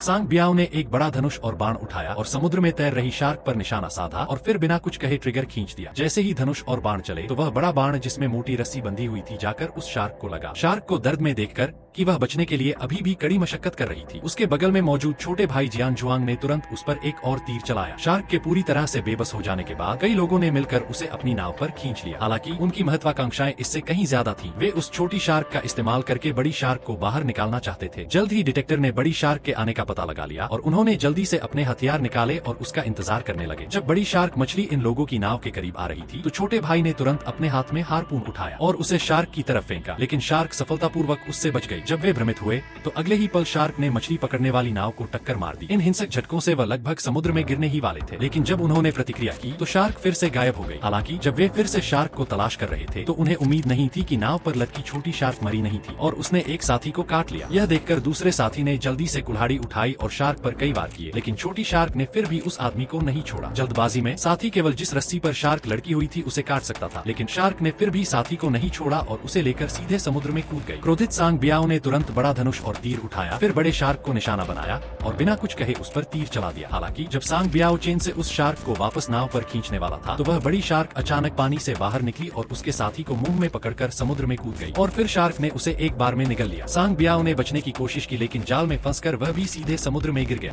सांग बियाओ ने एक बड़ा धनुष और बाण उठाया और समुद्र में तैर रही शार्क पर निशाना साधा और फिर बिना कुछ कहे ट्रिगर खींच दिया। जैसे ही धनुष और बाण चले तो वह बड़ा बाण जिसमें मोटी रस्सी बंधी हुई थी जाकर उस शार्क को लगा। शार्क को दर्द में देखकर कि वह बचने के लिए अभी भी कड़ी मशक्कत कर रही थी, उसके बगल में मौजूद छोटे भाई जियान जुआंग ने तुरंत उस पर एक और तीर चलाया। शार्क के पूरी तरह से बेबस हो जाने के बाद कई लोगों ने मिलकर उसे अपनी नाव पर खींच लिया। हालांकि उनकी महत्वाकांक्षाएं इससे कहीं ज्यादा थीं। वे उस छोटी शार्क का इस्तेमाल करके बड़ी शार्क को बाहर निकालना चाहते थे। जल्द ही डिटेक्टर ने बड़ी शार्क के आने का पता लगा लिया और उन्होंने जल्दी से अपने हथियार निकाले और उसका इंतजार करने लगे। जब बड़ी शार्क मछली इन लोगों की नाव के करीब आ रही थी तो छोटे भाई ने तुरंत अपने हाथ में हारपून उठाया और उसे शार्क की तरफ फेंका, लेकिन शार्क सफलतापूर्वक उससे बच गई। जब वे भ्रमित हुए तो अगले ही पल शार्क ने मछली पकड़ने वाली नाव को टक्कर मार दी। इन हिंसक झटकों से वह लगभग समुद्र में गिरने ही वाले थे, लेकिन जब उन्होंने प्रतिक्रिया की तो शार्क फिर से गायब हो गई। हालांकि जब वे फिर से शार्क को तलाश कर रहे थे तो उन्हें उम्मीद नहीं थी कि नाव पर लटकी छोटी शार्क मरी नहीं थी और उसने एक साथी को काट लिया। यह देखकर दूसरे साथी ने जल्दी से कुल्हाड़ी उठाई और शार्क पर कई वार किए, लेकिन छोटी शार्क ने फिर भी उस आदमी को नहीं छोड़ा। जल्दबाजी में साथी केवल जिस रस्सी पर शार्क लटकी हुई थी उसे काट सकता था, लेकिन शार्क ने फिर भी साथी को नहीं छोड़ा और उसे लेकर सीधे समुद्र में कूद गई। क्रोधित सांग बियाओ ने तुरंत बड़ा धनुष और तीर उठाया, फिर बड़े शार्क को निशाना बनाया और बिना कुछ कहे उस पर तीर चला दिया। हालांकि जब सांग बियाओ चेन से उस शार्क को वापस नाव पर खींचने वाला था तो वह बड़ी शार्क अचानक पानी से बाहर निकली और उसके साथी को मुंह में पकड़कर समुद्र में कूद गई और फिर शार्क ने उसे एक बार में निगल लिया। सांग बियाओ ने बचने की कोशिश की, लेकिन जाल में फंसकर वह भी सीधे समुद्र में गिर गया।